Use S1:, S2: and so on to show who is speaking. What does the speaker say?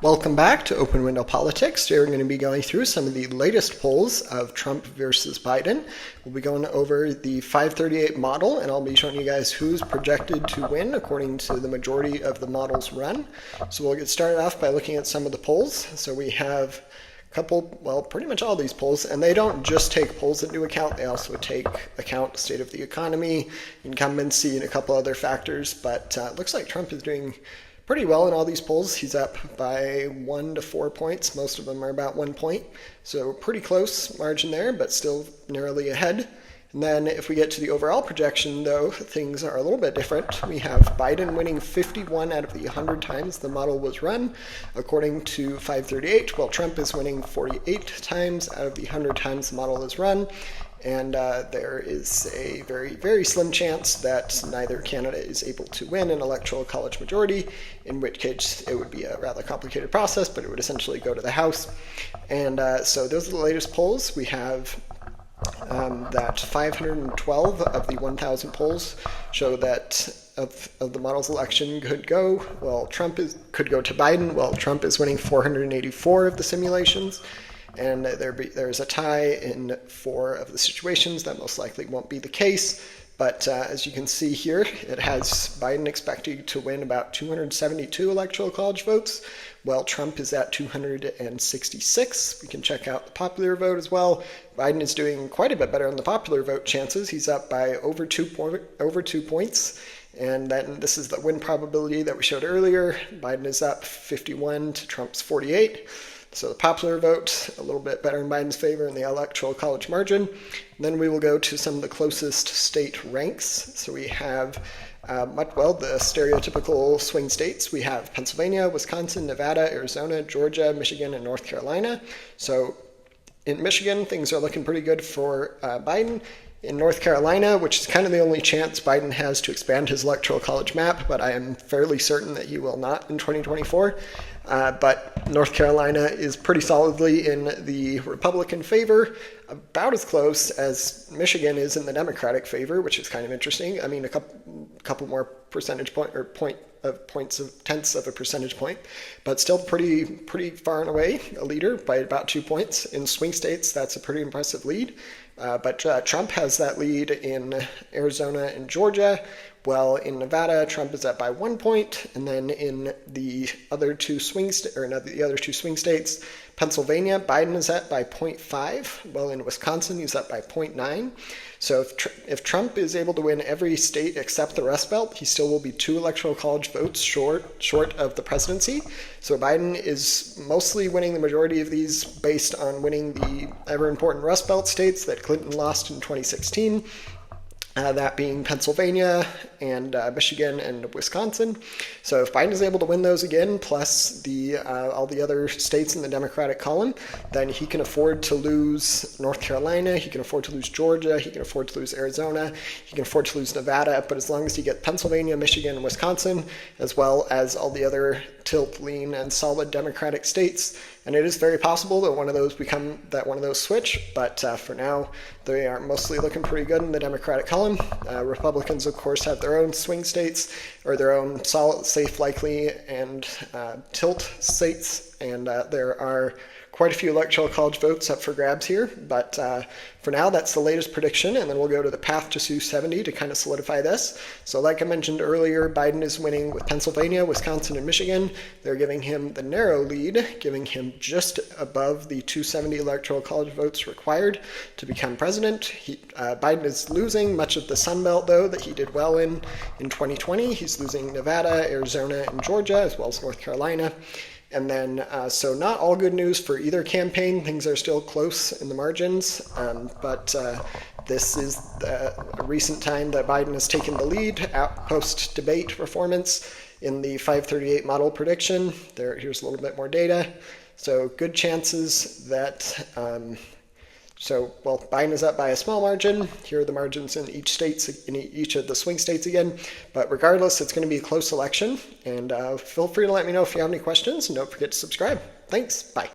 S1: Welcome back to Open Window Politics. Today we're going to be going through some of the latest polls of Trump versus Biden. We'll be going over the 538 model, and I'll be showing you guys who's projected to win according to the majority of the models run. So we'll get started off by looking at some of the polls. So we have a couple, well, pretty much all these polls, and they don't just take polls into account, they also take account state of the economy, incumbency, and a couple other factors, but it looks like Trump is doing pretty well in all these polls. He's up by 1 to 4 points. Most of them are about 1 point. So pretty close margin there, but still narrowly ahead. And then if we get to the overall projection, though, things are a little bit different. We have Biden winning 51 out of the 100 times the model was run, according to 538, while Trump is winning 48 times out of the 100 times the model is run. And there is a very, very slim chance that neither candidate is able to win an electoral college majority, in which case it would be a rather complicated process, but it would essentially go to the House. And so those are the latest polls. We have that 512 of the 1,000 polls show that of the model's election could go, well, could go to Biden, while Trump is winning 484 of the simulations. And there's a tie in 4 of the situations. That most likely won't be the case. But as you can see here, it has Biden expecting to win about 272 electoral college votes, while Trump is at 266. We can check out the popular vote as well. Biden is doing quite a bit better on the popular vote chances. He's up by over 2 points. And then this is the win probability that we showed earlier. Biden is up 51 to Trump's 48. So the popular vote, a little bit better in Biden's favor in the electoral college margin. And then we will go to some of the closest state ranks. So we have, the stereotypical swing states. We have Pennsylvania, Wisconsin, Nevada, Arizona, Georgia, Michigan, and North Carolina. So in Michigan, things are looking pretty good for Biden. In North Carolina, which is kind of the only chance Biden has to expand his electoral college map, but I am fairly certain that he will not in 2024. But North Carolina is pretty solidly in the Republican favor, about as close as Michigan is in the Democratic favor, which is kind of interesting. I mean, a couple more percentage tenths of a percentage point, but still pretty far and away a leader by about 2 points. In swing states, that's a pretty impressive lead. But Trump has that lead in Arizona and Georgia, while in Nevada, Trump is up by 1 point, and then in the other two swing states, Pennsylvania, Biden is up by 0.5, while in Wisconsin, he's up by 0.9. So if Trump is able to win every state except the Rust Belt, he still will be 2 electoral college votes short of the presidency. So Biden is mostly winning the majority of these based on winning the ever-important Rust Belt states that Clinton lost in 2016. That being Pennsylvania and Michigan and Wisconsin. So if Biden is able to win those again, plus all the other states in the Democratic column, then he can afford to lose North Carolina, he can afford to lose Georgia, he can afford to lose Arizona, he can afford to lose Nevada, but as long as he gets Pennsylvania, Michigan, and Wisconsin, as well as all the other tilt, lean, and solid Democratic states, and it is very possible that one of those switch, but for now, they are mostly looking pretty good in the Democratic column. Republicans, of course, have their own swing states, or their own solid, safe, likely, and tilt states, and there are quite a few electoral college votes up for grabs here, but for now, that's the latest prediction, and then we'll go to the path to 270 to kind of solidify this. So like I mentioned earlier, Biden is winning with Pennsylvania, Wisconsin, and Michigan. They're giving him the narrow lead, giving him just above the 270 electoral college votes required to become president. Biden is losing much of the Sun Belt, though, that he did well in 2020. He's losing Nevada, Arizona, and Georgia, as well as North Carolina. And then, so not all good news for either campaign. Things are still close in the margins, but this is a recent time that Biden has taken the lead post-debate performance in the 538 model prediction. Here's a little bit more data. So good chances that Biden is up by a small margin. Here are the margins in each of the swing states again. But regardless, it's going to be a close election. And feel free to let me know if you have any questions. And don't forget to subscribe. Thanks. Bye.